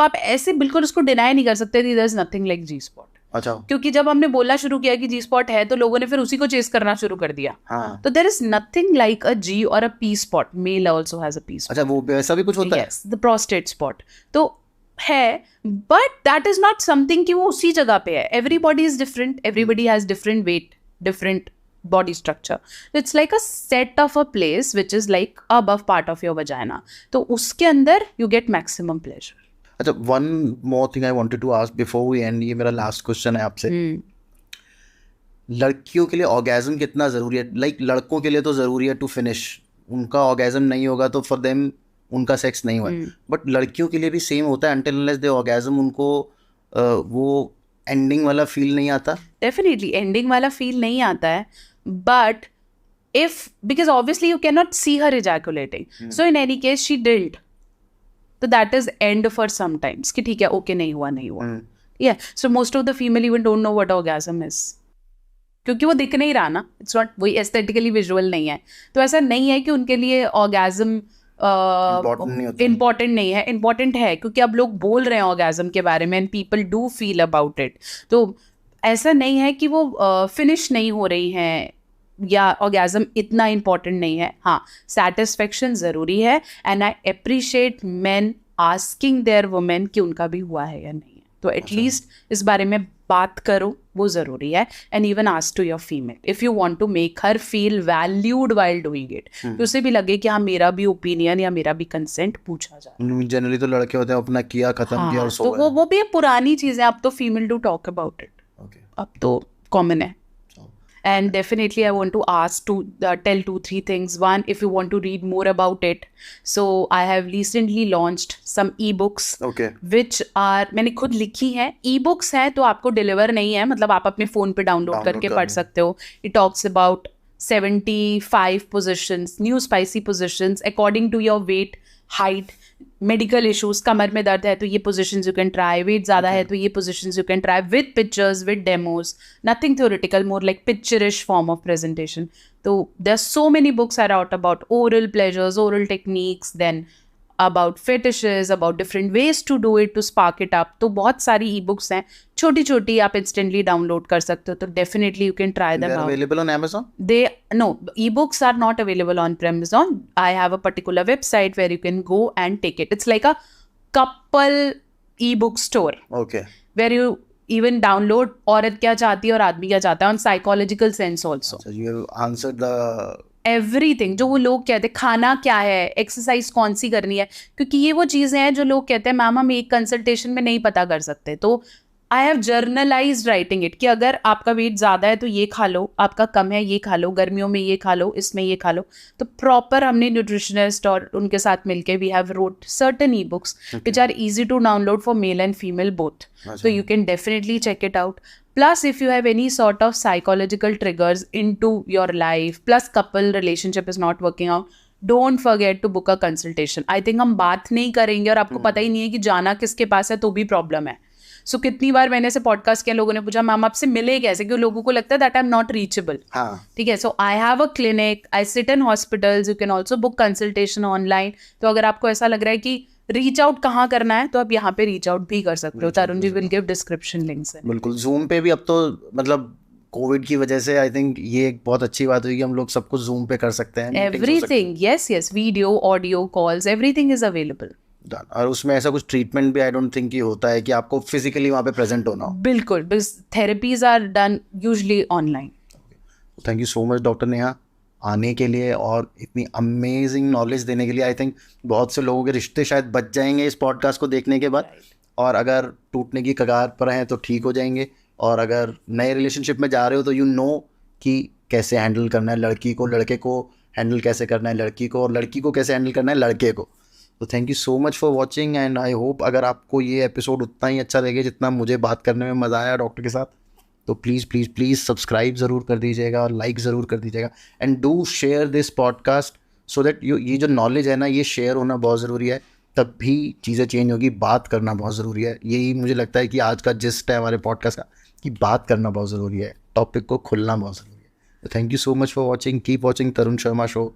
तो आप ऐसे बिल्कुल उसको डिनाई नहीं कर सकते there is nothing like G spot. अच्छा, क्योंकि जब हमने बोलना शुरू किया कि जी स्पॉट है तो लोगों ने फिर उसी को चेस करना शुरू कर दिया। हाँ, तो there is nothing like a G और a P spot, male also has a P spot. अच्छा, वो वैसा भी कुछ होता है? यस, द प्रोस्टेट स्पॉट तो है, but that is not something कि वो उसी जगह पे है। Everybody is different, everybody has different weight, different body structure. It's like a set of a place which is like above part of your vagina. तो उसके अंदर you get maximum pleasure. अच्छा, one more thing I wanted to ask before we end, ये मेरा last question है आपसे। लड़कियों के लिए ऑर्गेज्म कितना ज़रूरी है? लाइक लड़कों के लिए तो ज़रूरी है टू फिनिश, उनका ऑर्गेज्म नहीं होगा तो फॉर देम उनका सेक्स नहीं हुआ, बट लड़कियों के लिए भी सेम होता है, अनटिल अनलेस दे ऑर्गेज्म उनको वो एंडिंग वाला फील नहीं आता। Definitely ending वाला फील नहीं आता है, but if, because obviously you cannot see her ejaculating, so in any case she didn't, so that is end for sometimes कि ठीक है, okay, नहीं हुआ। Yeah, so most of the female even don't know what orgasm is, क्योंकि वो दिख नहीं रहा ना, इट्स नॉट, वही एस्थेटिकली विजुअल नहीं है। तो ऐसा नहीं है कि उनके लिए ऑर्गेज्म इम्पॉर्टेंट नहीं है, इम्पॉर्टेंट है, क्योंकि अब लोग बोल रहे हैं ऑर्गेज्म के बारे में and people do feel about it. तो ऐसा नहीं है कि वो फिनिश नहीं हो रही हैं या ऑर्गेज्म इतना इम्पॉर्टेंट नहीं है। हाँ, सेटिस्फेक्शन ज़रूरी है and I appreciate main asking there women कि उनका भी हुआ है या नहीं है। तो एटलीस्ट इस बारे में बात करो, वो ज़रूरी है। And even ask to your female if you want to make her feel valued while doing it, तो उसे भी लगे कि हाँ, मेरा भी ओपिनियन या मेरा भी कंसेंट पूछा जाए। जनरली तो लड़के होते हैं अपना किया, खत्म किया और सो तो गए। वो भी पुरानी चीज़ है, अब तो female do talk about it, अब तो कॉमन है। And definitely I want to ask to tell 2-3 things. One, if you want to read more about it, so I have recently launched some ebooks, which are, मैंने खुद लिखी है। ebooks है तो आपको डिलीवर नहीं है, मतलब आप अपने फ़ोन पे डाउनलोड करके पढ़ सकते हो। It talks about 75 positions, new spicy positions according to your weight, height, medical issues, कमर में दर्द है तो ये positions you can try, weight ज़्यादा है तो ये positions you can try, with pictures, with demos, nothing theoretical, more like picturish form of presentation. तो there are so many books are out about oral pleasures, oral techniques, then about fetishes, about different ways to do it, to spark it up. तो बहुत सारी e books हैं, छोटी छोटी, आप instantly download कर सकते हो। तो definitely you can try them out. They're available on Amazon? No, e-books are not available on Amazon. I have a particular website where you can go and take it. It's like a couple e-book store. Okay. Where you even download औरत क्या चाहती है और आदमी क्या चाहता है, on psychological sense also. So you answered the everything, जो वो लोग कहते हैं खाना क्या है, एक्सरसाइज कौन सी करनी है, क्योंकि ये वो चीज़ें हैं जो लोग कहते हैं मैम हम एक कंसल्टेशन में नहीं पता कर सकते। तो I have generalised writing it कि अगर आपका वेट ज़्यादा है तो ये खा लो, आपका कम है ये खा लो, गर्मियों में ये खा लो, इसमें ये खा लो। तो प्रॉपर हमने न्यूट्रिशनिस्ट और उनके साथ मिलके we have wrote certain e books which are easy to download for male and female both, so you can definitely check it out. Plus, if you have any sort of psychological triggers into your life, plus couple relationship is not working out, don't forget to book a consultation. I think हम बात नहीं करेंगे और आपको पता ही नहीं है कि जाना किसके पास है तो भी प्रॉब्लम है। सो कितनी बार मैंने ऐसे पॉडकास्ट किया, लोगों ने पूछा मैम आपसे मिले कैसे, क्योंकि लोगों को लगता है that I am not reachable. ठीक है, so I have a clinic, I sit in hospitals, you can also book consultation online. तो अगर आपको ऐसा लग रहा है कि रीच आउट कहाँ करना है तो आप यहाँ पे रीच आउट भी कर सकते हो। Tarun ji will give description links. बिल्कुल, जूम पे भी अब तो मतलब कोविड की वजह से आई थिंक ये एक बहुत अच्छी बात हुई कि हम लोग सब कुछ जूम पे कर सकते हैं। Everything, yes, video, audio calls, everything is available. और उसमें ऐसा कुछ ट्रीटमेंट भी आई डोंट थिंक ये होता है कि आपको फिजिकली वहाँ पे प्रेजेंट होना हो। बिल्कुल, बस therapies are done usually online. Thank you so much doctor Neha आने के लिए और इतनी अमेजिंग नॉलेज देने के लिए। आई थिंक बहुत से लोगों के रिश्ते शायद बच जाएंगे इस पॉडकास्ट को देखने के बाद, और अगर टूटने की कगार पर हैं तो ठीक हो जाएंगे, और अगर नए रिलेशनशिप में जा रहे हो तो यू नो कि कैसे हैंडल करना है लड़की को, लड़के को हैंडल कैसे करना है लड़की को, और लड़की को कैसे हैंडल करना है लड़के को। तो thank you so much for watching and I hope अगर आपको ये एपिसोड उतना ही अच्छा लगे जितना मुझे बात करने में मज़ा आया डॉक्टर के साथ, तो प्लीज़ प्लीज़ प्लीज़ सब्सक्राइब ज़रूर कर दीजिएगा और लाइक ज़रूर कर दीजिएगा and do share this podcast so that ये जो नॉलेज है ना ये शेयर होना बहुत ज़रूरी है, तब भी चीज़ें चेंज होगी। बात करना बहुत ज़रूरी है, यही मुझे लगता है कि आज का जिस्ट है हमारे पॉडकास्ट का, कि बात करना बहुत ज़रूरी है, टॉपिक को खुलना बहुत ज़रूरी है। Thank you so much for watching, keep watching Tarun Sharma show.